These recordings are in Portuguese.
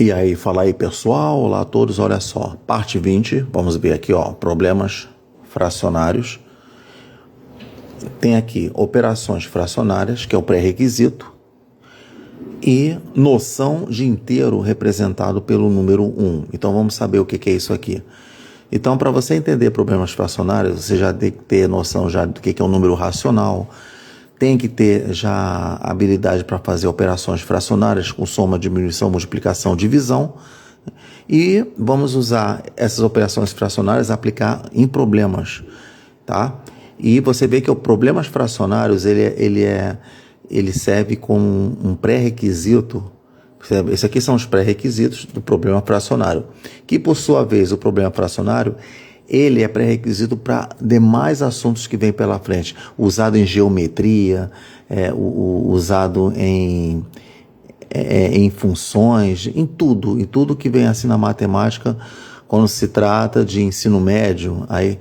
E aí, fala aí pessoal, olá a todos, olha só, parte 20, vamos ver aqui, ó, problemas fracionários. Tem aqui operações fracionárias, que é o pré-requisito, e noção de inteiro representado pelo número 1. Então vamos saber o que é isso aqui. Então, para você entender problemas fracionários, você já tem que ter noção já do que é um número racional, tem que ter já habilidade para fazer operações fracionárias com soma, diminuição, multiplicação, divisão. E vamos usar essas operações fracionárias, aplicar em problemas, tá? E você vê que o problemas fracionários, ele serve como um pré-requisito. Esses aqui são os pré-requisitos do problema fracionário, que por sua vez o problema fracionário ele é pré-requisito para demais assuntos que vêm pela frente, usado em geometria, usado em funções, em tudo que vem assim na matemática, quando se trata de ensino médio. Aí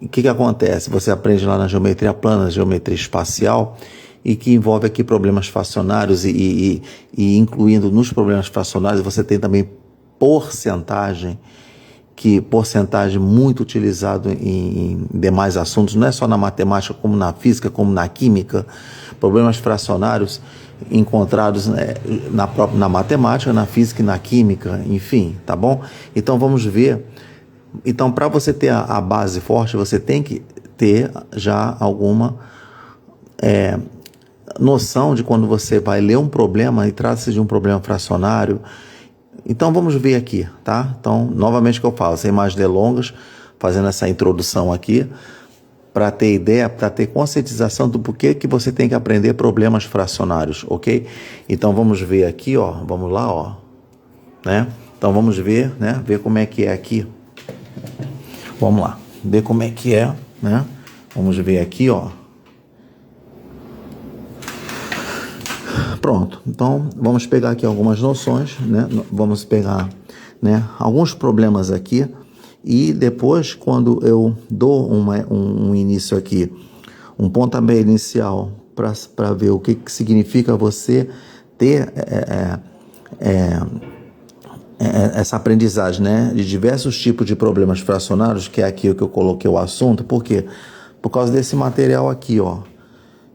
o que acontece? Você aprende lá na geometria plana, geometria espacial, e que envolve aqui problemas fracionários e incluindo nos problemas fracionários você tem também porcentagem muito utilizado em demais assuntos, não é só na matemática, como na física, como na química. Problemas fracionários encontrados na matemática, na física e na química, enfim, tá bom? Então vamos ver. Então, para você ter a base forte, você tem que ter já alguma noção de quando você vai ler um problema e trata-se de um problema fracionário. Então vamos ver aqui, tá? Então, novamente que eu falo, sem mais delongas, fazendo essa introdução aqui, para ter ideia, para ter conscientização do porquê que você tem que aprender problemas fracionários, ok? Então vamos ver aqui, ó, vamos lá, ó, né? Então vamos ver, né? Ver como é que é aqui. Vamos lá, ver como é que é, né? Vamos ver aqui, ó. Pronto, então vamos pegar aqui algumas noções, né? Vamos pegar, né, alguns problemas aqui e depois, quando eu dou um início aqui, um pontapé inicial para ver o que significa você ter essa aprendizagem, né, de diversos tipos de problemas fracionários, que é aqui o que eu coloquei o assunto. Por quê? Por causa desse material aqui, ó,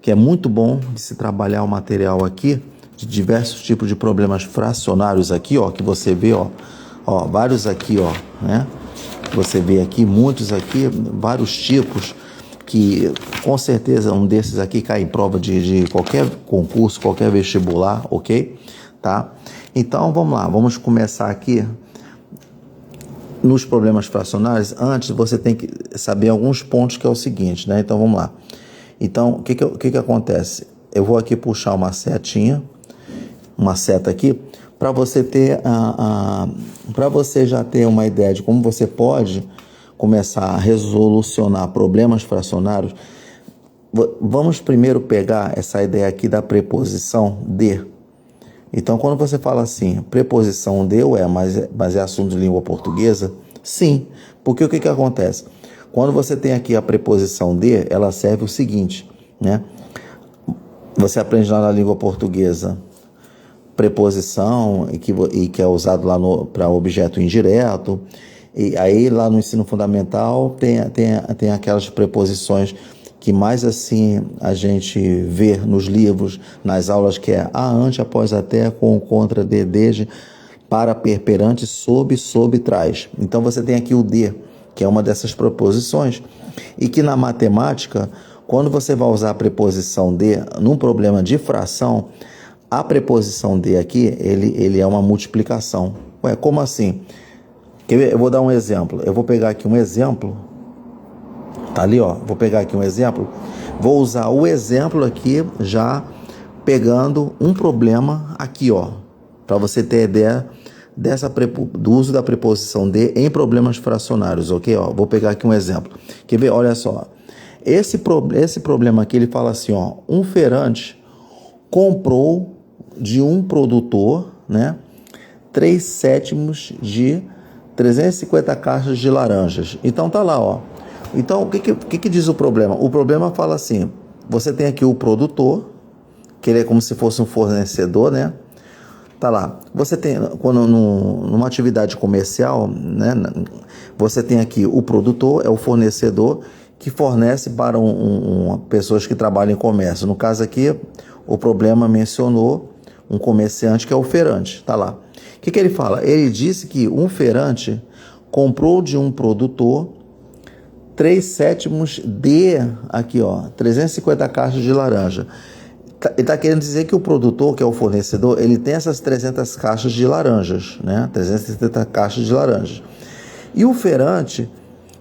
que é muito bom de se trabalhar o material aqui, de diversos tipos de problemas fracionários aqui, ó, que você vê, ó, vários aqui, ó, né? Você vê aqui, muitos aqui, vários tipos, que com certeza um desses aqui cai em prova de qualquer concurso, qualquer vestibular, ok? Tá? Então, vamos lá, vamos começar aqui nos problemas fracionários. Antes, você tem que saber alguns pontos, que é o seguinte, né? Então, vamos lá. Então, o que acontece? Eu vou aqui puxar uma seta aqui, para você ter para você já ter uma ideia de como você pode começar a resolucionar problemas fracionários. Vamos primeiro pegar essa ideia aqui da preposição de. Então, quando você fala assim, preposição de, mas é assunto de língua portuguesa? Sim, porque o que acontece? Quando você tem aqui a preposição de, ela serve o seguinte, né? Você aprende lá na língua portuguesa preposição, e que é usado lá para objeto indireto, e aí lá no ensino fundamental tem aquelas preposições que mais assim a gente vê nos livros, nas aulas, que é a, ante, após, até, com, contra, de, desde, para, perante, sob, trás. Então você tem aqui o de, que é uma dessas preposições, e que na matemática, quando você vai usar a preposição de num problema de fração, a preposição de aqui, ele é uma multiplicação. Ué, como assim? Eu vou dar um exemplo. Eu vou pegar aqui um exemplo. Tá ali, ó. Vou pegar aqui um exemplo. Vou usar o exemplo aqui, já pegando um problema aqui, ó, para você ter ideia do uso da preposição de em problemas fracionários, ok? Ó, vou pegar aqui um exemplo. Quer ver? Olha só. Esse problema aqui, ele fala assim, ó, um feirante comprou de um produtor, né, 3/7 de 350 caixas de laranjas. Então tá lá, ó. Então o que diz o problema? O problema fala assim: você tem aqui o produtor, que ele é como se fosse um fornecedor, né? Tá lá. Você tem, quando numa atividade comercial, né, você tem aqui o produtor, é o fornecedor que fornece para pessoas que trabalham em comércio. No caso aqui, o problema mencionou um comerciante que é o feirante. Tá lá. O que ele fala? Ele disse que um feirante comprou de um produtor 3/7 de, aqui ó, 350 caixas de laranja. Ele está querendo dizer que o produtor, que é o fornecedor, ele tem essas 300 caixas de laranjas, né? 370 caixas de laranjas. E o feirante,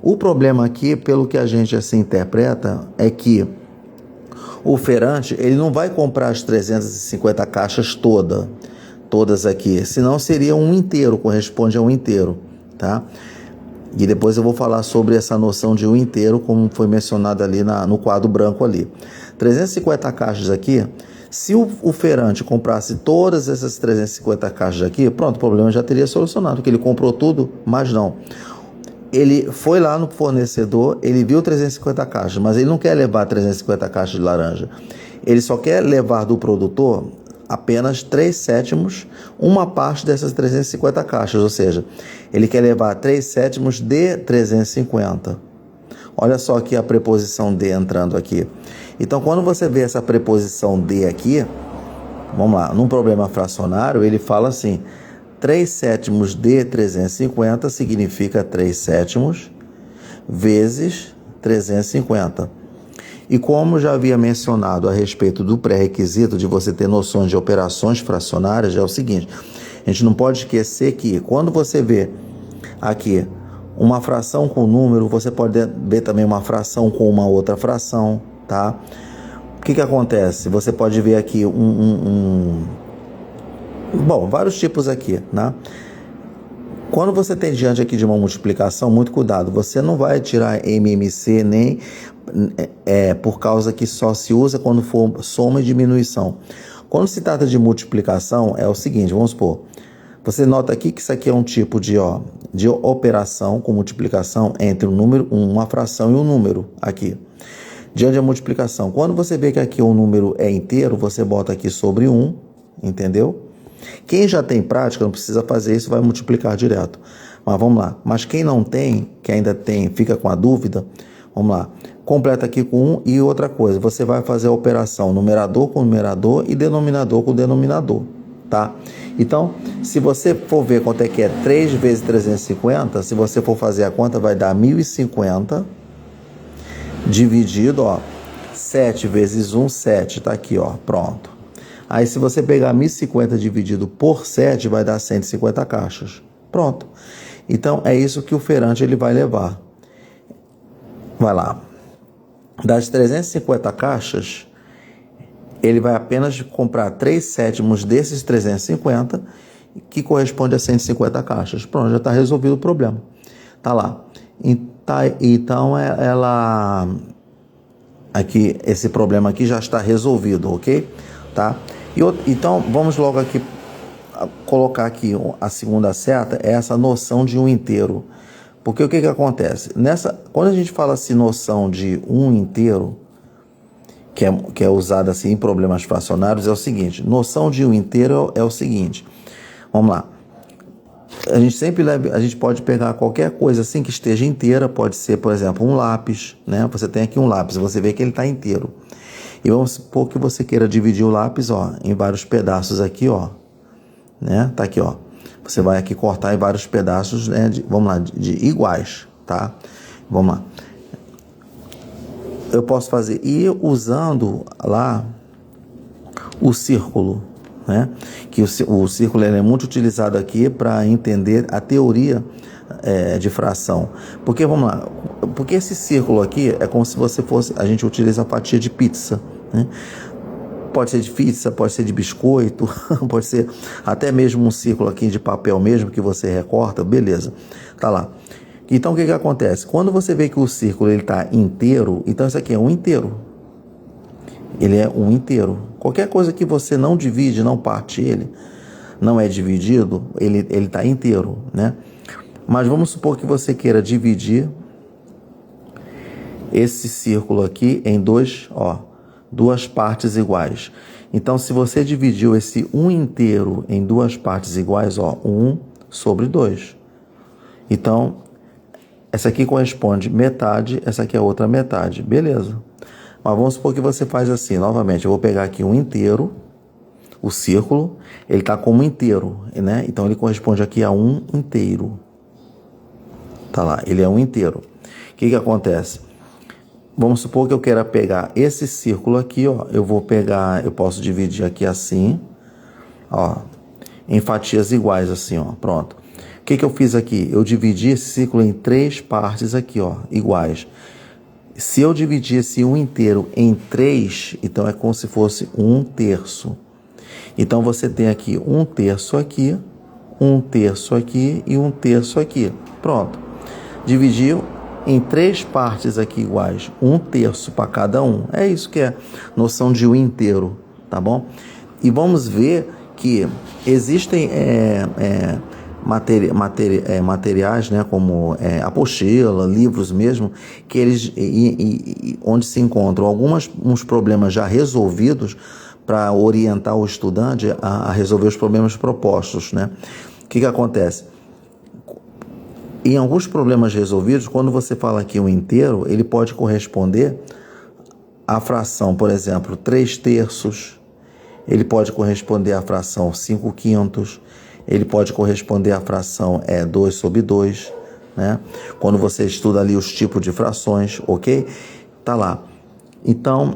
o problema aqui, pelo que a gente assim interpreta, é que o feirante, ele não vai comprar as 350 caixas todas aqui, senão seria um inteiro, corresponde a um inteiro, tá? E depois eu vou falar sobre essa noção de um inteiro, como foi mencionado ali no quadro branco ali. 350 caixas aqui, se o feirante comprasse todas essas 350 caixas aqui, pronto, o problema já teria solucionado, porque ele comprou tudo, mas não. Ele foi lá no fornecedor, ele viu 350 caixas, mas ele não quer levar 350 caixas de laranja. Ele só quer levar do produtor apenas 3/7, uma parte dessas 350 caixas, ou seja, ele quer levar 3/7 de 350. Olha só aqui a preposição de entrando aqui. Então, quando você vê essa preposição de aqui, vamos lá, num problema fracionário, ele fala assim, 3/7 de 350 significa 3/7 vezes 350. E como já havia mencionado a respeito do pré-requisito de você ter noções de operações fracionárias, é o seguinte, a gente não pode esquecer que quando você vê aqui uma fração com número, você pode ver também uma fração com uma outra fração, tá? O que acontece? Você pode ver aqui bom, vários tipos aqui, né? Quando você tem diante aqui de uma multiplicação, muito cuidado, você não vai tirar MMC nem por causa que só se usa quando for soma e diminuição. Quando se trata de multiplicação, é o seguinte, vamos supor, você nota aqui que isso aqui é um tipo de operação com multiplicação entre um número, uma fração e um número aqui. Diante da multiplicação, quando você vê que aqui o número é inteiro, você bota aqui sobre 1, entendeu? Quem já tem prática não precisa fazer isso, vai multiplicar direto. Mas vamos lá. Mas quem não tem, que ainda tem, fica com a dúvida, vamos lá. Completa aqui com 1 e outra coisa. Você vai fazer a operação numerador com numerador e denominador com denominador, tá? Então, se você for ver quanto é que é 3 vezes 350, se você for fazer a conta, vai dar 1050 dividido, ó, 7 vezes 1, 7, tá aqui, ó, pronto. Aí, se você pegar 1050 dividido por 7, vai dar 150 caixas. Pronto. Então, é isso que o feirante ele vai levar. Vai lá. Das 350 caixas, ele vai apenas comprar 3/7 desses 350, que corresponde a 150 caixas. Pronto, já está resolvido o problema. Tá lá. Então, aqui, esse problema aqui já está resolvido, ok? Tá? Então, vamos logo aqui colocar aqui a segunda seta, é essa noção de um inteiro. Porque o que acontece? Quando a gente fala assim, noção de um inteiro, que é usada assim em problemas fracionários, é o seguinte, noção de um inteiro é o seguinte, vamos lá, a gente pode pegar qualquer coisa assim que esteja inteira, pode ser, por exemplo, um lápis, né? Você tem aqui um lápis, você vê que ele está inteiro. E vamos supor que você queira dividir o lápis, ó, em vários pedaços aqui, ó, né? Tá aqui, ó. Você vai aqui cortar em vários pedaços, né? Vamos lá, de iguais, tá? Vamos lá. Eu posso fazer, e usando lá o círculo, né? Que o círculo ele é muito utilizado aqui para entender a teoria de fração. Porque, vamos lá, porque esse círculo aqui é como se você fosse, a gente utiliza a fatia de pizza, né? Pode ser de pizza, pode ser de biscoito, pode ser até mesmo um círculo aqui de papel mesmo que você recorta, beleza, tá lá. Então o que acontece? Quando você vê que o círculo está inteiro, então isso aqui é um inteiro. Ele é um inteiro. Qualquer coisa que você não divide, não parte ele, não é dividido, ele está inteiro, né? Mas vamos supor que você queira dividir esse círculo aqui em duas partes iguais. Então, se você dividiu esse 1 inteiro em duas partes iguais, ó, 1 sobre 2. Então, essa aqui corresponde metade, essa aqui é outra metade. Beleza. Mas vamos supor que você faz assim, novamente, eu vou pegar aqui um inteiro, o círculo, ele está como inteiro, né? Então, ele corresponde aqui a 1 inteiro. Tá lá, ele é 1 inteiro. O que acontece? Vamos supor que eu queira pegar esse círculo aqui, ó. Eu vou pegar, eu posso dividir aqui assim, ó, em fatias iguais assim, ó. Pronto. O que eu fiz aqui? Eu dividi esse círculo em 3 partes aqui, ó, iguais. Se eu dividir esse 1 inteiro em 3, então é como se fosse 1/3. Então você tem aqui 1/3 aqui, 1/3 aqui e 1/3 aqui. Pronto. Dividiu em 3 partes aqui iguais, 1/3 para cada um. É isso que é noção de 1 inteiro, tá bom? E vamos ver que existem materiais, né, como apostila, livros mesmo, que eles onde se encontram uns problemas já resolvidos para orientar o estudante a resolver os problemas propostos, né? O que acontece? Em alguns problemas resolvidos, quando você fala aqui 1 inteiro, ele pode corresponder à fração, por exemplo, 3/3, ele pode corresponder à fração 5/5, ele pode corresponder à fração 2 sobre 2, né? Quando você estuda ali os tipos de frações, ok? Tá lá. Então,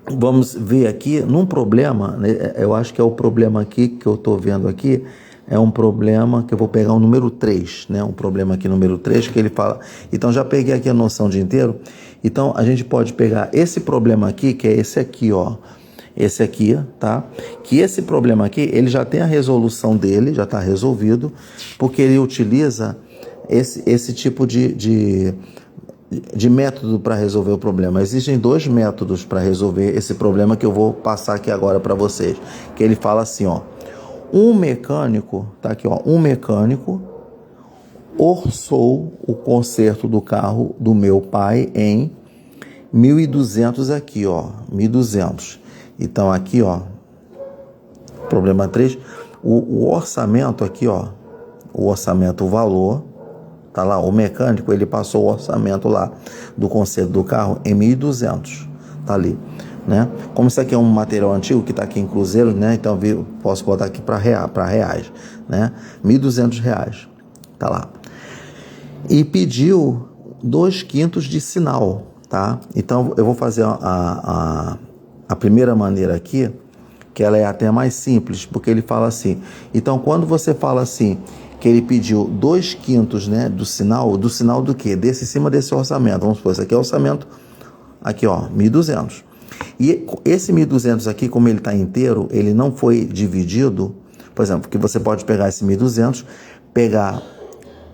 vamos ver aqui, num problema, né, eu acho que é o problema aqui que eu estou vendo aqui, é um problema que eu vou pegar o número 3, né? Um problema aqui número 3 que ele fala. Então já peguei aqui a noção de inteiro. Então a gente pode pegar esse problema aqui, que é esse aqui, ó. Esse aqui, tá? Que esse problema aqui, ele já tem a resolução dele, já está resolvido, porque ele utiliza esse tipo de método para resolver o problema. Existem 2 métodos para resolver esse problema que eu vou passar aqui agora para vocês. Que ele fala assim, ó. Um mecânico, tá aqui, ó, um mecânico orçou o conserto do carro do meu pai em 1.200 aqui, ó, 1.200. Então aqui, ó, problema 3, o orçamento aqui, ó, o orçamento, o valor, tá lá, o mecânico, ele passou o orçamento lá do conserto do carro em 1.200, tá ali. Né? Como isso aqui é um material antigo que está aqui em cruzeiro, né? Então eu posso botar aqui para reais, né? R$1.200, tá lá. E pediu 2/5 de sinal, tá? Então eu vou fazer a primeira maneira aqui, que ela é até mais simples, porque ele fala assim. Então quando você fala assim, que ele pediu 2/5, né, do sinal do quê? Desse, em cima desse orçamento. Vamos supor, esse aqui é o orçamento, aqui ó, 1.200. E esse 1.200 aqui, como ele está inteiro, ele não foi dividido, por exemplo, que você pode pegar esse 1.200, pegar,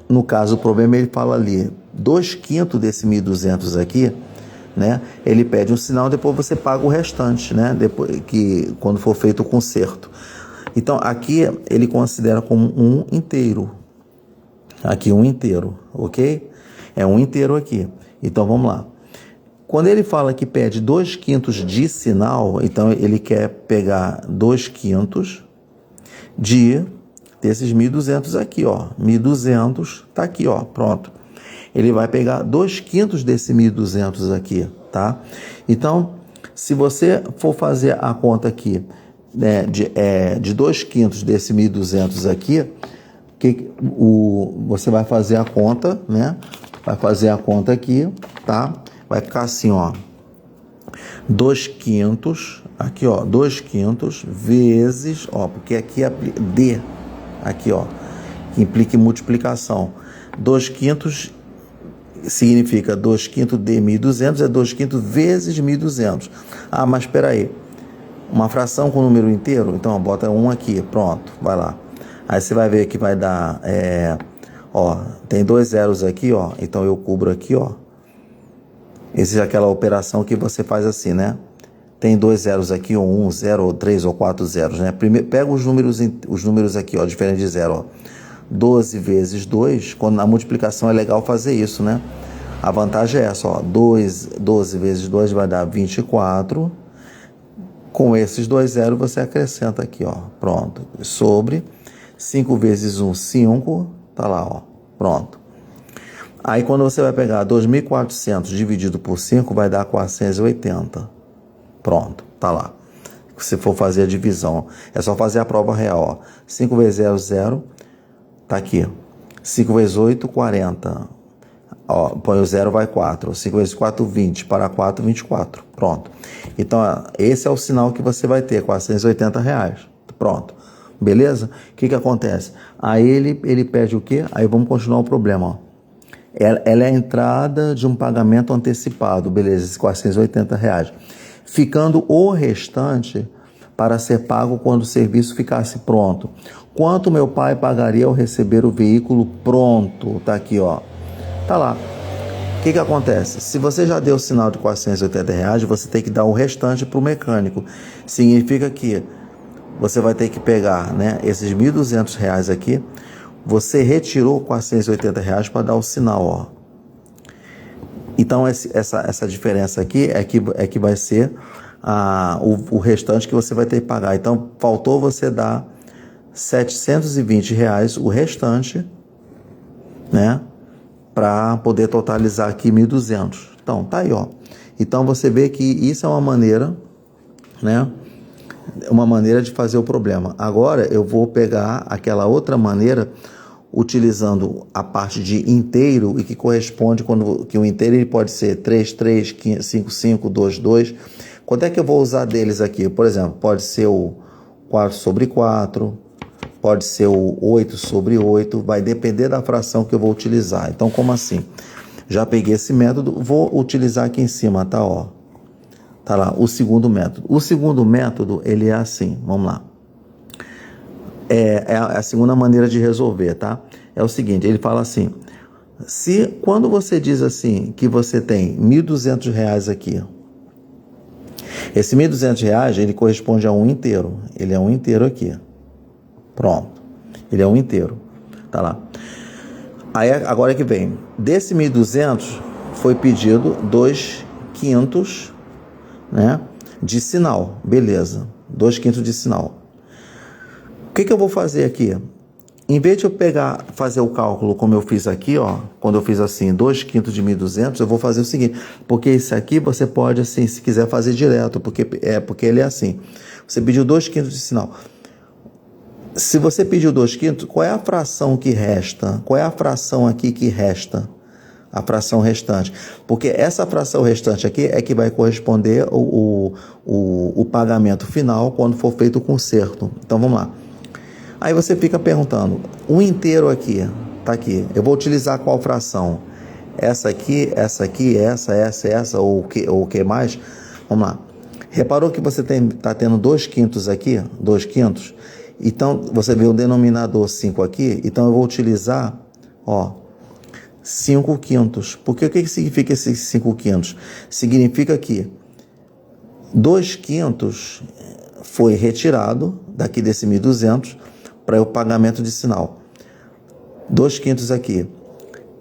no caso o problema ele fala ali, 2/5 desse 1.200 aqui, né? Ele pede um sinal, depois você paga o restante, né? Depois, quando for feito o conserto. Então aqui ele considera como um inteiro, aqui um inteiro, ok? É um inteiro aqui. Então vamos lá. Quando ele fala que pede 2/5 de sinal, então ele quer pegar 2/5 desses 1.200 aqui, ó. 1.200 tá aqui, ó, pronto. Ele vai pegar 2/5 desse 1.200 aqui, tá? Então, se você for fazer a conta aqui, né, de 2/5 desse 1.200 aqui, você vai fazer a conta, né? Vai fazer a conta aqui, tá? Vai ficar assim, ó, 2/5, aqui, ó, 2/5 vezes, ó, porque aqui é D, aqui, ó, que implica em multiplicação. 2/5 significa 2/5 de 1.200 é 2/5 vezes 1.200. Ah, mas espera aí, uma fração com número inteiro? Então, ó, bota 1 aqui, pronto, vai lá. Aí você vai ver que vai dar, ó, tem 2 zeros aqui, ó, então eu cubro aqui, ó. Essa é aquela operação que você faz assim, né? Tem 2 zeros aqui, ou 1, 0, ou 3, ou 4 zeros, né? Primeiro, pega os números aqui, ó, diferente de 0, ó. 12 vezes 2, quando na multiplicação é legal fazer isso, né? A vantagem é essa, ó. 12 vezes 2 vai dar 24. Com esses dois zeros você acrescenta aqui, ó, pronto, sobre 5 vezes 1, 5, tá lá, ó, pronto. Aí quando você vai pegar 2.400 dividido por 5, vai dar 480. Pronto, tá lá. Se for fazer a divisão, é só fazer a prova real, ó. 5 vezes 0, 0, tá aqui. 5 vezes 8, 40. Ó, põe o 0, vai 4. 5 vezes 4, 20. Para 4, 24. Pronto. Então, esse é o sinal que você vai ter, R$ 480. Pronto. Beleza? O que acontece? Aí ele pede o quê? Aí vamos continuar o problema, ó. Ela é a entrada de um pagamento antecipado, beleza, esses R$ 480. Ficando o restante para ser pago quando o serviço ficasse pronto. Quanto meu pai pagaria ao receber o veículo pronto? Tá aqui, ó. Tá lá. O que acontece? Se você já deu o sinal de R$ 480, você tem que dar o restante para o mecânico. Significa que você vai ter que pegar, né, esses R$ 1.200 aqui. Você retirou R$ 480 para dar o sinal, ó. Então, essa diferença aqui é que vai ser o restante que você vai ter que pagar. Então, faltou você dar R$ 720, o restante, né? Para poder totalizar aqui 1.200. Então, tá aí, ó. Então, você vê que isso é uma maneira, né? Uma maneira de fazer o problema. Agora, eu vou pegar aquela outra maneira utilizando a parte de inteiro e que corresponde que o inteiro ele pode ser 3, 3, 5, 5, 2, 2. Quando é que eu vou usar deles aqui? Por exemplo, pode ser o 4 sobre 4, pode ser o 8 sobre 8, vai depender da fração que eu vou utilizar. Então, como assim? Já peguei esse método, vou utilizar aqui em cima, tá? Ó. Tá lá, o segundo método. O segundo método, ele é assim, vamos lá. É a segunda maneira de resolver, tá? É o seguinte, ele fala assim, quando você diz assim, que você tem R$ 1.200 aqui, esse R$ 1.200, ele corresponde a um inteiro, ele é um inteiro aqui, pronto, ele é um inteiro, tá lá. Aí, agora que vem, desse 1.200 foi pedido 2/5, né, de sinal, beleza, 2/5 de sinal. O que eu vou fazer aqui? Em vez de eu fazer o cálculo como eu fiz aqui, ó, quando eu fiz assim, 2/5 de 1.200, eu vou fazer o seguinte, porque esse aqui você pode, assim, se quiser fazer direto, porque ele é assim. Você pediu 2/5 de sinal. Se você pediu 2/5, qual é a fração que resta? Qual é a fração aqui que resta? A fração restante. Porque essa fração restante aqui é que vai corresponder o pagamento final quando for feito o conserto. Então, vamos lá. Aí você fica perguntando, o inteiro aqui, tá aqui, eu vou utilizar qual fração? Essa aqui, essa, ou o que mais? Vamos lá. Reparou que você tá tendo 2/5 aqui, 2/5? Então, você vê o denominador 5 aqui, então eu vou utilizar, ó, 5/5. Porque o que significa esses 5/5? Significa que 2/5 foi retirado daqui desse 1.200 para o pagamento de sinal. 2/5 aqui.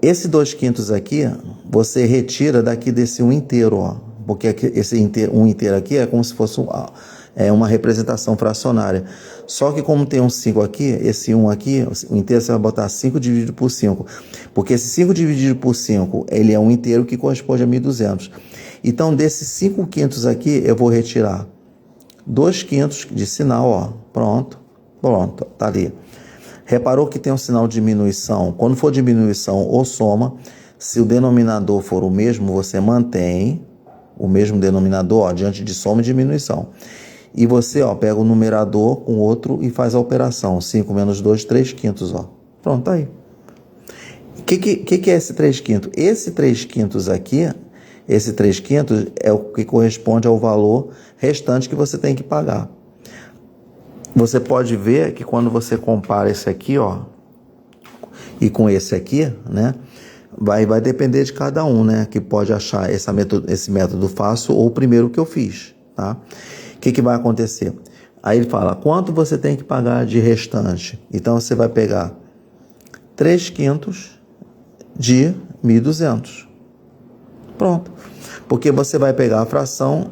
Esse 2/5 aqui, você retira daqui desse 1 inteiro, ó. Porque esse 1 inteiro aqui é como se fosse uma representação fracionária. Só que como tem um 5 aqui, esse 1 aqui, o inteiro você vai botar 5 dividido por 5. Porque esse 5 dividido por 5, ele é um inteiro que corresponde a 1.200. Então, desses 5/5 aqui, eu vou retirar 2/5 de sinal, ó. Pronto, tá ali. Reparou que tem um sinal de diminuição? Quando for diminuição ou soma, se o denominador for o mesmo, você mantém o mesmo denominador, ó, diante de soma e diminuição. E você, ó, pega o numerador com o outro e faz a operação. 5 menos 2, 3/5, ó. Pronto, tá aí. O que é esse 3/5? Esse 3/5 aqui, esse 3/5 é o que corresponde ao valor restante que você tem que pagar. Você pode ver que quando você compara esse aqui, ó, e com esse aqui, né, vai depender de cada um, né, que pode achar esse método fácil ou o primeiro que eu fiz, tá? O que vai acontecer? Aí ele fala, quanto você tem que pagar de restante? Então, você vai pegar 3/5 de 1.200. Pronto. Porque você vai pegar a fração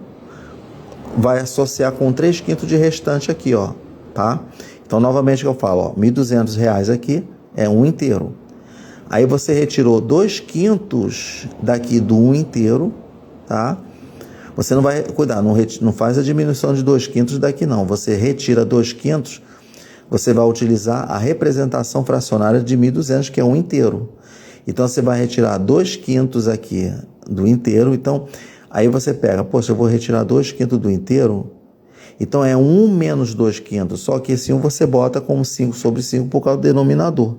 vai associar com 3/5 de restante aqui, ó, tá? Então, novamente que eu falo, ó, R$1.200 aqui é 1 inteiro. Aí você retirou 2/5 daqui do 1 inteiro, tá? Você não vai cuidar, não faz a diminuição de 2/5 daqui não. Você retira 2/5, você vai utilizar a representação fracionária de 1.200, que é 1 inteiro. Então, você vai retirar 2/5 aqui do inteiro. Então, aí você pega, poxa, eu vou retirar 2/5 do inteiro. Então, é 1 menos 2/5. Só que esse 1 você bota como 5/5 por causa do denominador.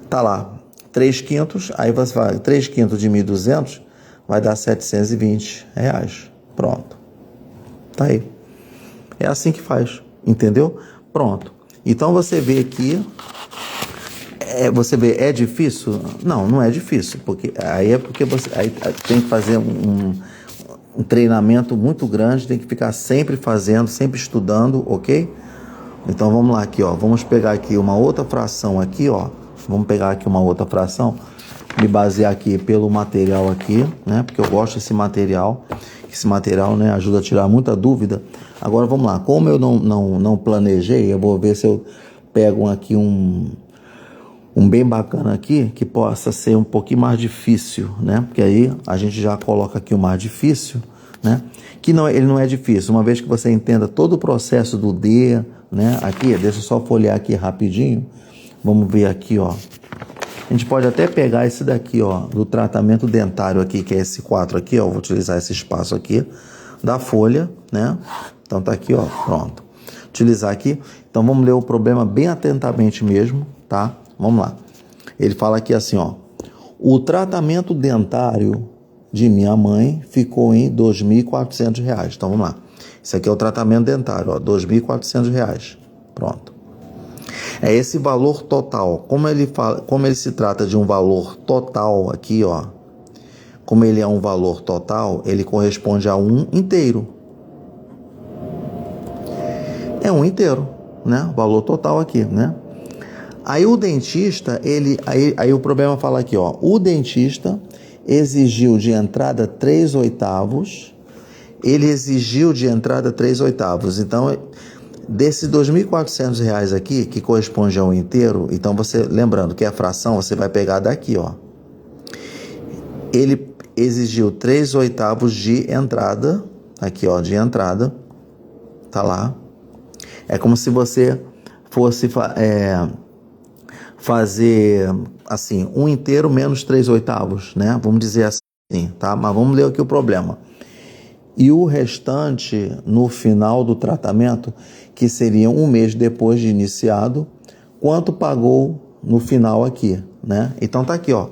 Tá lá, 3/5. Aí você vai, 3/5 de 1.200 vai dar R$720. Pronto. Tá aí. É assim que faz. Entendeu? Pronto. Então, você vê aqui... Você vê, é difícil? Não, não é difícil, porque aí é porque você aí tem que fazer um treinamento muito grande, tem que ficar sempre fazendo, sempre estudando, ok? Então vamos lá aqui, ó, vamos pegar aqui uma outra fração aqui, ó, vamos pegar aqui uma outra fração, me basear aqui pelo material aqui, né, porque eu gosto desse material, né, ajuda a tirar muita dúvida. Agora vamos lá, como eu não planejei, eu vou ver se eu pego aqui um bem bacana aqui, que possa ser um pouquinho mais difícil, né? Porque aí a gente já coloca aqui o mais difícil, né? Que não, ele não é difícil, uma vez que você entenda todo o processo do D, né? Aqui, deixa eu só folhear aqui rapidinho. Vamos ver aqui, ó. A gente pode até pegar esse daqui, ó, do tratamento dentário aqui, que é esse 4 aqui, ó. Vou utilizar esse espaço aqui da folha, né? Então tá aqui, ó, pronto. Utilizar aqui. Então vamos ler o problema bem atentamente mesmo, tá? Vamos lá. Ele fala aqui assim, ó. O tratamento dentário de minha mãe ficou em R$2.400. Então, vamos lá. Isso aqui é o tratamento dentário, ó. R$2.400. Pronto. É esse valor total. Como ele se trata de um valor total aqui, ó. Como ele é um valor total, ele corresponde a 1 inteiro. É 1 inteiro, né? O valor total aqui, né? Aí o dentista, aí o problema fala aqui, ó, o dentista exigiu de entrada 3/8, ele exigiu de entrada 3/8, então desses R$2.400 aqui, que corresponde a 1 inteiro, então você, lembrando que a fração você vai pegar daqui, ó, ele exigiu 3/8 de entrada, aqui ó, de entrada, tá lá, é como se você fosse fazer assim, 1 inteiro menos 3/8, né? Vamos dizer assim, tá? Mas vamos ler aqui o problema. E o restante no final do tratamento, que seria 1 mês depois de iniciado, quanto pagou no final aqui, né? Então tá aqui, ó.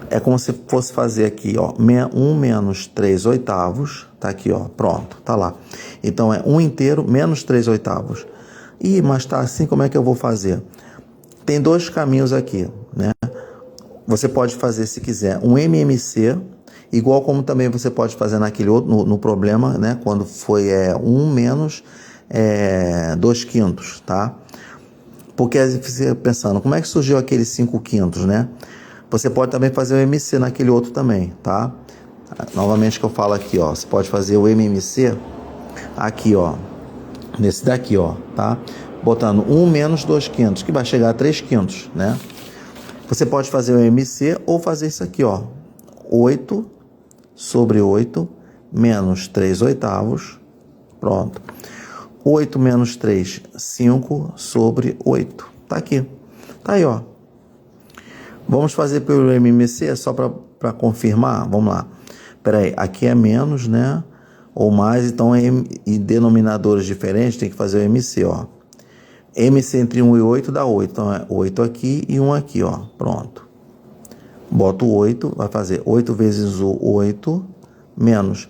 É como se fosse fazer aqui, ó, 1 menos 3/8, tá aqui, ó, pronto, tá lá. Então é 1 inteiro menos 3/8. Ih, mas tá assim, como é que eu vou fazer? Tem 2 caminhos aqui, né? Você pode fazer, se quiser, um MMC, igual como também você pode fazer naquele outro, no problema, né? Quando foi 1 menos 2/5, tá? Porque você pensando, como é que surgiu aquele 5/5, né? Você pode também fazer o MC naquele outro também, tá? Novamente que eu falo aqui, ó, você pode fazer o MMC aqui, ó, nesse daqui, ó, tá? Botando 1 menos 2/5, que vai chegar a 3/5, né? Você pode fazer o MC ou fazer isso aqui, ó, 8/8 menos 3/8, pronto. 8 menos 3, 5/8, tá aqui, tá aí, ó. Vamos fazer pelo MMC só para confirmar, vamos lá. Espera aí, aqui é menos, né? Ou mais, então e denominadores diferentes, tem que fazer o MC, ó. MC entre 1 e 8 dá 8, então é 8 aqui e 1 aqui, ó, pronto. Boto o 8, vai fazer 8 vezes o 8, menos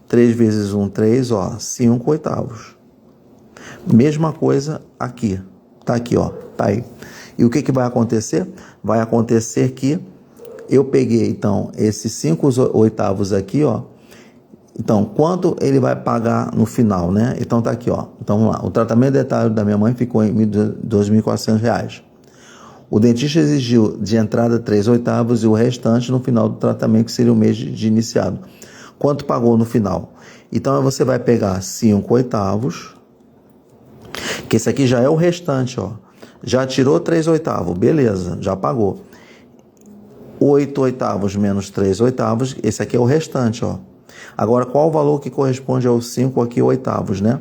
3 vezes 1, 3, ó, 5/8. Mesma coisa aqui, tá aqui, ó, tá aí. E o que vai acontecer? Vai acontecer que eu peguei, então, esses 5/8 aqui, ó. Então, quanto ele vai pagar no final, né? Então, tá aqui, ó. Então, vamos lá. O tratamento dentário da minha mãe ficou em R$2.400. O dentista exigiu de entrada 3/8 e o restante no final do tratamento, que seria o mês de iniciado. Quanto pagou no final? Então você vai pegar 5 oitavos, que esse aqui já é o restante, ó. Já tirou 3 oitavos, beleza, já pagou. 8 oitavos menos 3 oitavos, esse aqui é o restante, ó. Agora, qual o valor que corresponde aos 5 aqui oitavos, né?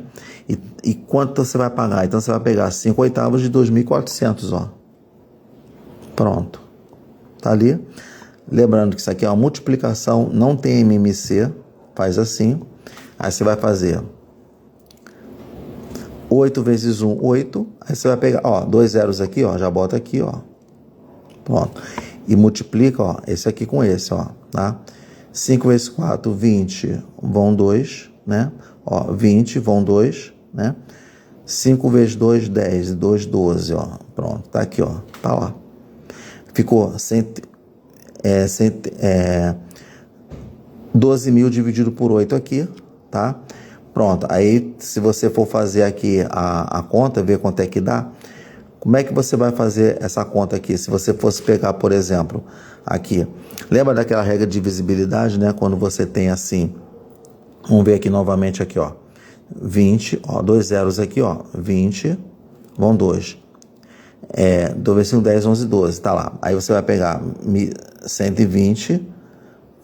E quanto você vai pagar? Então, você vai pegar 5 oitavos de 2.400, ó. Pronto. Tá ali. Lembrando que isso aqui é uma multiplicação, não tem MMC. Faz assim. Aí você vai fazer 8 vezes 1, 8. Aí você vai pegar, ó, 2 zeros aqui, ó. Já bota aqui, ó. Pronto. E multiplica, ó, esse aqui com esse, ó, tá? 5 vezes 4, 20, vão 2, né? Ó, 20, vão 2, né? 5 vezes 2, 10, 2, 12, ó. Pronto, tá aqui, ó. Tá lá. Ficou 12 mil dividido por 8 aqui, tá? Pronto. Aí, se você for fazer aqui a conta, ver quanto é que dá, como é que você vai fazer essa conta aqui? Se você fosse pegar, por exemplo, aqui, lembra daquela regra de divisibilidade, né? Quando você tem assim, vamos ver aqui novamente aqui, ó, 20, ó, 2 zeros aqui, ó, 20, vão 2. 2 vezes 5, 10, 11, 12, tá lá. Aí você vai pegar 120,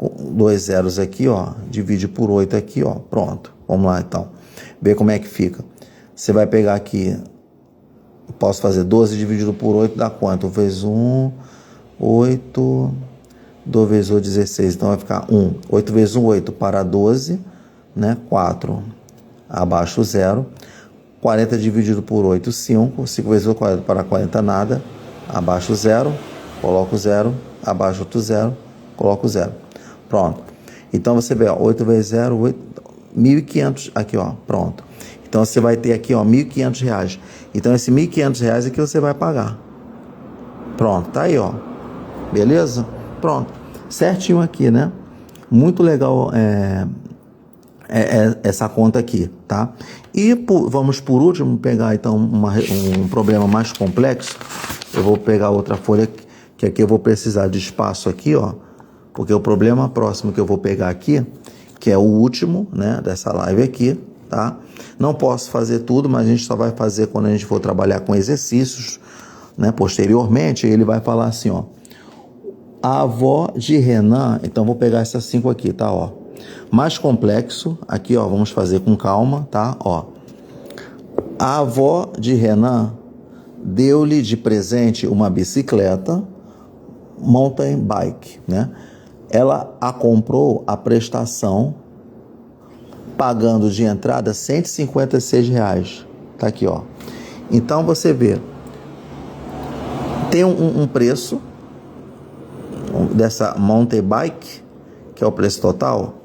2 zeros aqui, ó, divide por 8 aqui, ó, pronto. Vamos lá, então. Ver como é que fica. Você vai pegar aqui, posso fazer 12 dividido por 8, dá quanto? 1 vezes 1, 8, 2 vezes 8, 16. Então vai ficar 1. 8 vezes 1, 8. Para 12, né? 4. Abaixo 0. 40 dividido por 8, 5. 5 vezes 8, 40. Para 40, nada. Abaixo 0. Coloco 0. Abaixo outro 0. Coloco 0. Pronto. Então você vê, ó, 8 vezes 0, 8, 1.500 aqui, ó. Pronto. Então você vai ter aqui, ó, R$1.500. Então esse R$1.500 é que você vai pagar. Pronto, tá aí, ó. Beleza? Pronto. Certinho aqui, né? Muito legal essa conta aqui, tá? E vamos por último pegar então um problema mais complexo. Eu vou pegar outra folha que aqui eu vou precisar de espaço aqui, ó. Porque o problema próximo que eu vou pegar aqui, que é o último, né, dessa live aqui, tá? Não posso fazer tudo, mas a gente só vai fazer quando a gente for trabalhar com exercícios, né? Posteriormente, ele vai falar assim, ó. A avó de Renan, então vou pegar essas 5 aqui, tá, ó. Mais complexo, aqui, ó, vamos fazer com calma, tá, ó. A avó de Renan deu-lhe de presente uma bicicleta mountain bike, né? Ela a comprou a prestação pagando de entrada R$156. Tá aqui, ó. Então você vê, tem um preço dessa mountain bike, que é o preço total.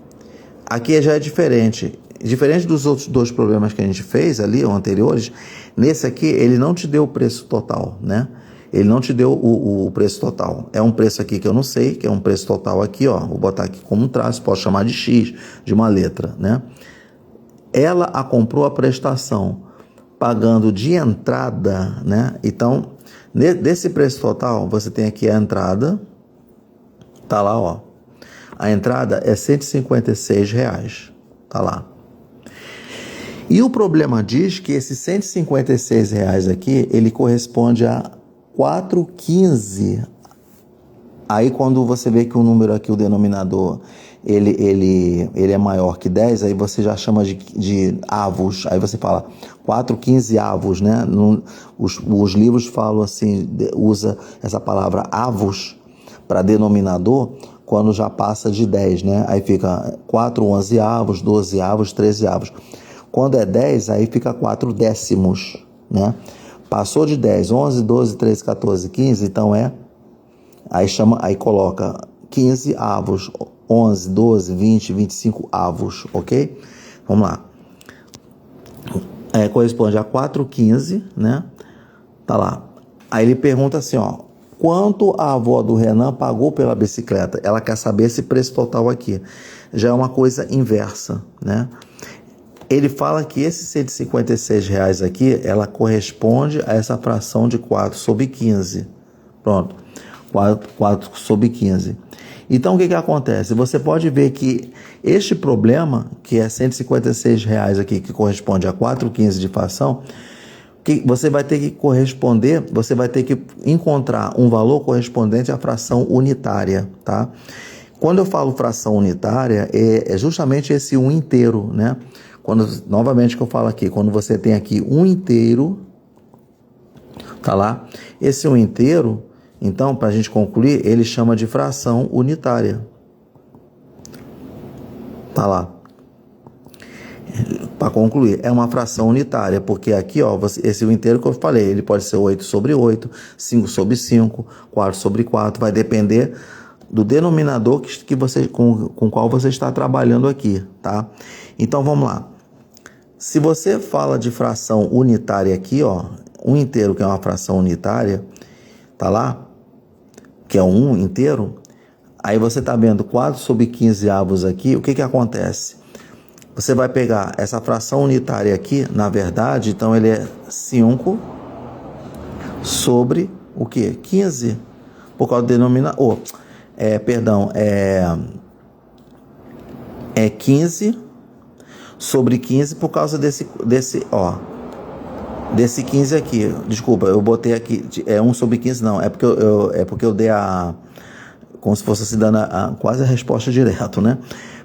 Aqui já é diferente. Diferente dos outros 2 problemas que a gente fez ali, ou anteriores, nesse aqui ele não te deu o preço total, né? Ele não te deu o preço total. É um preço aqui que eu não sei, que é um preço total aqui, ó. Vou botar aqui como um traço, posso chamar de X, de uma letra, né? Ela a comprou a prestação pagando de entrada, né? Então, desse preço total, você tem aqui a entrada, tá lá, ó. A entrada é R$156, tá lá. E o problema diz que esse R$156 aqui, ele corresponde a 4,15. Aí quando você vê que o número aqui, o denominador, ele é maior que 10, aí você já chama de avos. Aí você fala 4,15 avos, né? Os livros falam assim, usa essa palavra avos para denominador quando já passa de 10, né? Aí fica 4, 11 avos, 12 avos, 13 avos. Quando é 10, aí fica 4 décimos, né? Passou de 10, 11, 12, 13, 14, 15, então aí coloca 15 avos, 11, 12, 20, 25 avos, ok? Vamos lá. Corresponde a 4,15, né? Tá lá. Aí ele pergunta assim, ó, quanto a avó do Renan pagou pela bicicleta? Ela quer saber esse preço total aqui. Já é uma coisa inversa, né? Ele fala que esses R$156 aqui, ela corresponde a essa fração de 4 sobre 15. Pronto. 4 sobre 15. Então, o que acontece? Você pode ver que este problema, que é R$156 aqui, que corresponde a 4,15 de fração, que você vai ter que corresponder, você vai ter que encontrar um valor correspondente à fração unitária, tá? Quando eu falo fração unitária, é justamente esse 1 inteiro, né? Novamente que eu falo aqui, quando você tem aqui 1 inteiro, tá lá? Esse 1 inteiro, então, para a gente concluir, ele chama de fração unitária. Tá lá. Para concluir, é uma fração unitária, porque aqui, ó, esse inteiro que eu falei, ele pode ser 8 sobre 8, 5 sobre 5, 4 sobre 4, vai depender do denominador que você, com qual você está trabalhando aqui, tá? Então, vamos lá. Se você fala de fração unitária aqui, ó, 1 inteiro, que é uma fração unitária, tá lá? Que é um 1 inteiro, aí você está vendo 4 sobre 15 avos aqui, o que acontece? Você vai pegar essa fração unitária aqui, na verdade, então ele é 5 sobre o quê? 15, por causa do denominador, é 15 sobre 15 por causa desse 15 aqui. Desculpa, eu botei aqui, 1 sobre 15 não, é porque eu dei como se fosse assim, dando quase a resposta direto, né?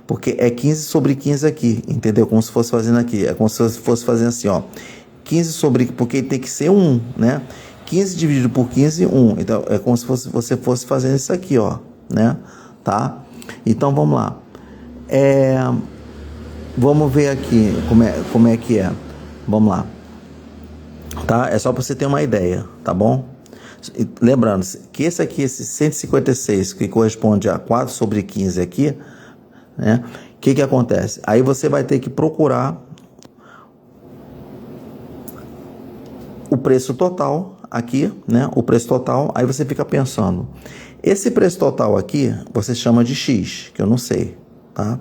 Porque é 15 sobre 15 aqui, entendeu? Como se fosse fazendo aqui, é como se fosse fazendo assim, ó. 15 sobre, porque tem que ser 1, né? 15 dividido por 15, 1. Então, é como se você fosse fazendo isso aqui, ó, né? Tá? Então, vamos lá. Vamos ver aqui como é que é. Vamos lá. Tá? É só para você ter uma ideia, tá bom? Lembrando que esse 156, que corresponde a 4 sobre 15 aqui, né? O que acontece? Aí você vai ter que procurar o preço total aqui, né? O preço total, aí você fica pensando, esse preço total aqui, você chama de X, que eu não sei, tá?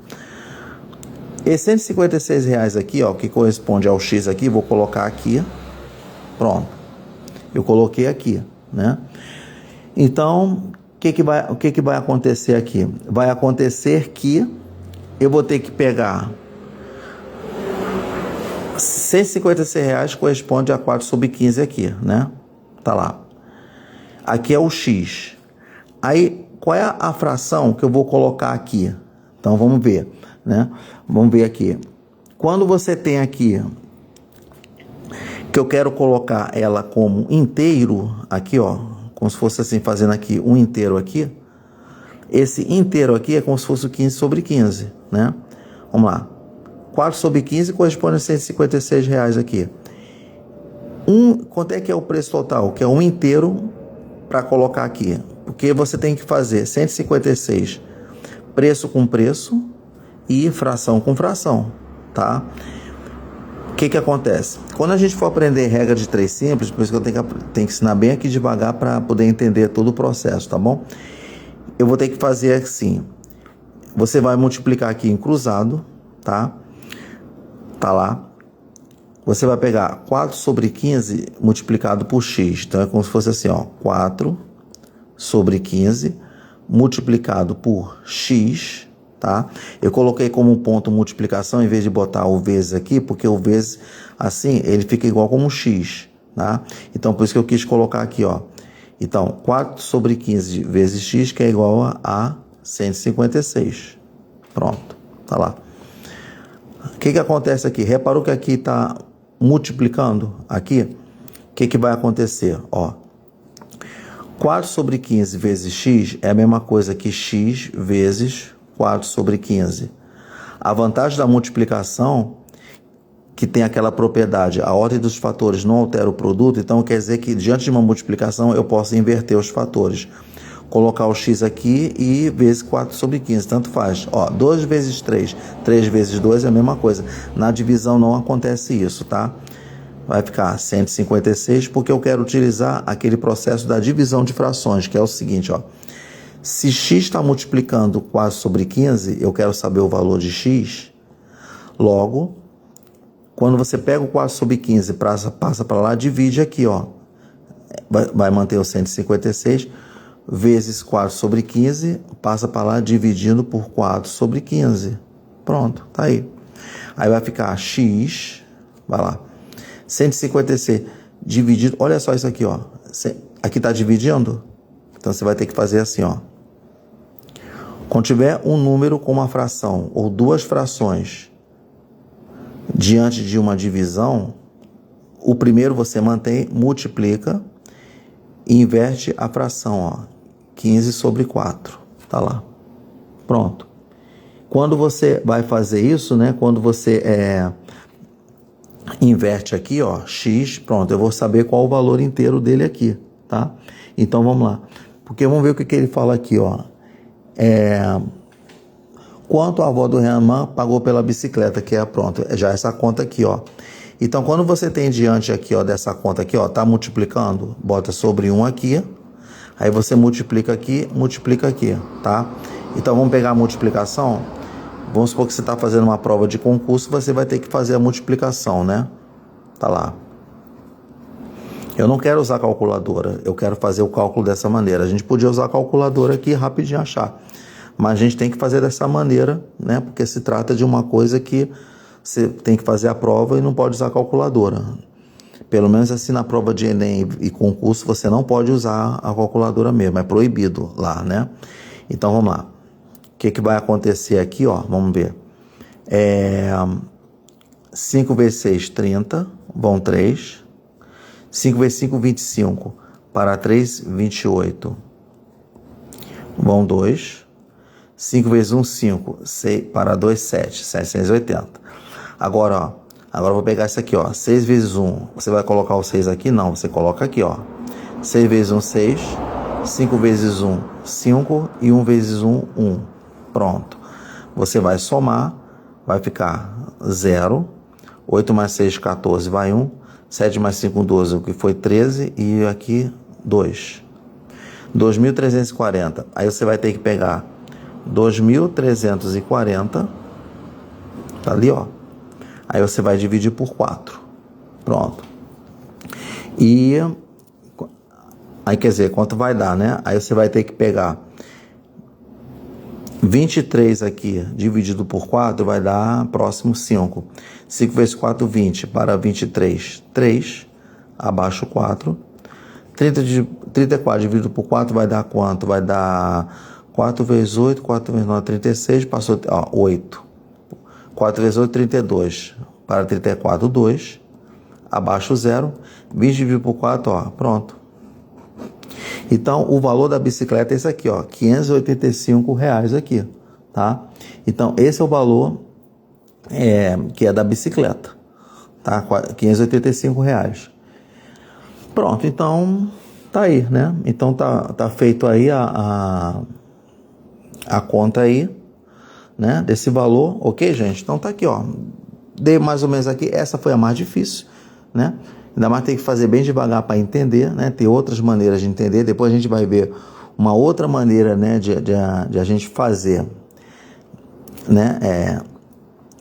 Esse R$156 aqui, ó, que corresponde ao X aqui, vou colocar aqui, pronto. Eu coloquei aqui, né? Então, o que vai acontecer aqui? Vai acontecer que eu vou ter que pegar R$156 corresponde a 4 sobre 15 aqui, né? Tá lá. Aqui é o X. Aí, qual é a fração que eu vou colocar aqui? Então, vamos ver, né? Vamos ver aqui. Quando você tem aqui, que eu quero colocar ela como inteiro, aqui, ó, como se fosse assim, fazendo aqui um inteiro aqui, esse inteiro aqui é como se fosse o 15 sobre 15, né? Vamos lá. 4 sobre 15 corresponde a R$156 aqui. Quanto é que é o preço total? Que é um inteiro para colocar aqui. Porque você tem que fazer 156 preço com preço e fração com fração, tá? O que acontece? Quando a gente for aprender regra de 3 simples, por isso que eu tenho que ensinar bem aqui devagar para poder entender todo o processo, tá bom? Eu vou ter que fazer assim. Você vai multiplicar aqui em cruzado, tá? Tá lá. Você vai pegar 4 sobre 15 multiplicado por x. Então, é como se fosse assim, ó. 4 sobre 15 multiplicado por x, tá? Eu coloquei como ponto multiplicação em vez de botar o vezes aqui, porque o vezes, assim, ele fica igual como x, tá? Então, por isso que eu quis colocar aqui, ó. Então, 4 sobre 15 vezes x, que é igual a 156. Pronto, tá lá. O que acontece aqui? Reparou que aqui está multiplicando? Aqui, o que vai acontecer? Ó, 4 sobre 15 vezes x é a mesma coisa que x vezes 4 sobre 15. A vantagem da multiplicação, que tem aquela propriedade, a ordem dos fatores não altera o produto, então quer dizer que diante de uma multiplicação eu posso inverter os fatores. Colocar o x aqui e vezes 4 sobre 15, tanto faz. Ó, 2 vezes 3, 3 vezes 2 é a mesma coisa. Na divisão não acontece isso, tá? Vai ficar 156, porque eu quero utilizar aquele processo da divisão de frações, que é o seguinte, ó. Se x está multiplicando 4 sobre 15, eu quero saber o valor de x. Logo, quando você pega o 4 sobre 15 passa para lá, divide aqui, ó. Vai manter o 156. vezes 4 sobre 15, passa para lá dividindo por 4 sobre 15. Pronto, tá aí. Aí vai ficar x, vai lá, 156 dividido, olha só isso aqui, ó. Aqui tá dividindo, então você vai ter que fazer assim, ó. Quando tiver um número com uma fração ou duas frações diante de uma divisão, o primeiro você mantém, multiplica e inverte a fração, ó, 15 sobre 4, tá lá, pronto. Quando você vai fazer isso, né, quando você inverte aqui, ó, x, pronto, eu vou saber qual o valor inteiro dele aqui, tá? Então vamos lá, porque vamos ver o que ele fala aqui, ó. Quanto a avó do Renan pagou pela bicicleta, que é pronto, já essa conta aqui, ó. Então, quando você tem diante aqui, ó, dessa conta aqui, ó, tá multiplicando, bota sobre 1 aqui, aí você multiplica aqui, tá? Então, vamos pegar a multiplicação. Vamos supor que você está fazendo uma prova de concurso, você vai ter que fazer a multiplicação, né? Tá lá. Eu não quero usar calculadora, eu quero fazer o cálculo dessa maneira. A gente podia usar a calculadora aqui e rapidinho achar. Mas a gente tem que fazer dessa maneira, né? Porque se trata de uma coisa que você tem que fazer a prova e não pode usar a calculadora. Pelo menos assim na prova de Enem e concurso você não pode usar a calculadora mesmo, é proibido lá, né? Então vamos lá. O que vai acontecer aqui, ó? Vamos ver. 5 vezes 6, 30, vão 3. 5 vezes 5, 25. Para 3, 28. Vão 2. 5 vezes 1, 5. 6, para 2, 7. 780. Agora, ó. Agora eu vou pegar isso aqui, ó. 6 vezes 1. Você vai colocar o 6 aqui? Não, você coloca aqui, ó. 6 vezes 1, 6. 5 vezes 1, 5. E 1 vezes 1, 1. Pronto. Você vai somar. Vai ficar 0. 8 mais 6, 14. Vai 1. 7 mais 5, 12. O que foi 13. E aqui, 2. 2.340. Aí você vai ter que pegar 2.340. Tá ali, ó. Aí você vai dividir por 4. Pronto. E aí quer dizer, quanto vai dar, né? Aí você vai ter que pegar 23 aqui, dividido por 4, vai dar próximo 5. 5 vezes 4, 20. Para 23, 3. Abaixo 4. 34 dividido por 4 vai dar quanto? Vai dar 4 vezes 8, 4 vezes 9, 36. Passou, ó, 8. 4 vezes 8, 32. Para 34, 2. Abaixo 0. 20 dividido por 4, ó, pronto. Então, o valor da bicicleta é esse aqui, ó, R$585 aqui, tá? Então, esse é o valor que é da bicicleta, tá? R$585. Pronto, então, tá aí, né? Então, tá feito aí a conta aí, né? Desse valor, ok, gente? Então, tá aqui, ó. Dei mais ou menos aqui, essa foi a mais difícil, né? Ainda mais tem que fazer bem devagar para entender, né? Tem outras maneiras de entender. Depois a gente vai ver uma outra maneira, né, de a gente fazer, né,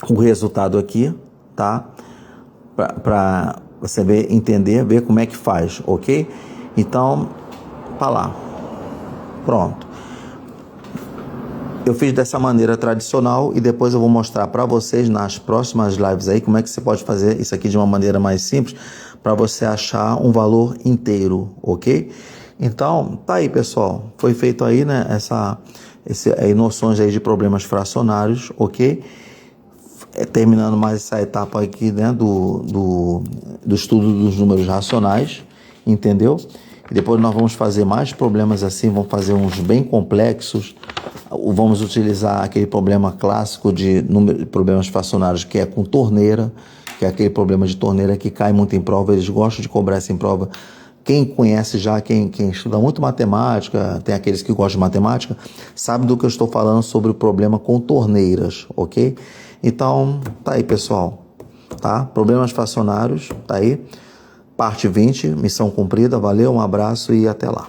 o resultado aqui, tá? Para você ver, entender, ver como é que faz, ok? Então, tá lá. Pronto. Eu fiz dessa maneira tradicional e depois eu vou mostrar para vocês nas próximas lives aí como é que você pode fazer isso aqui de uma maneira mais simples para você achar um valor inteiro, ok? Então, tá aí, pessoal. Foi feito aí, né, noções aí de problemas fracionários, ok? Terminando mais essa etapa aqui, né, do estudo dos números racionais, entendeu? E depois nós vamos fazer mais problemas assim, vamos fazer uns bem complexos. Vamos utilizar aquele problema clássico de problemas fracionários que é com torneira, que é aquele problema de torneira que cai muito em prova, eles gostam de cobrar isso em prova. Quem conhece já, quem estuda muito matemática, tem aqueles que gostam de matemática, sabe do que eu estou falando sobre o problema com torneiras, ok? Então, tá aí, pessoal, tá? Problemas fracionários, tá aí. Parte 20, missão cumprida, valeu, um abraço e até lá.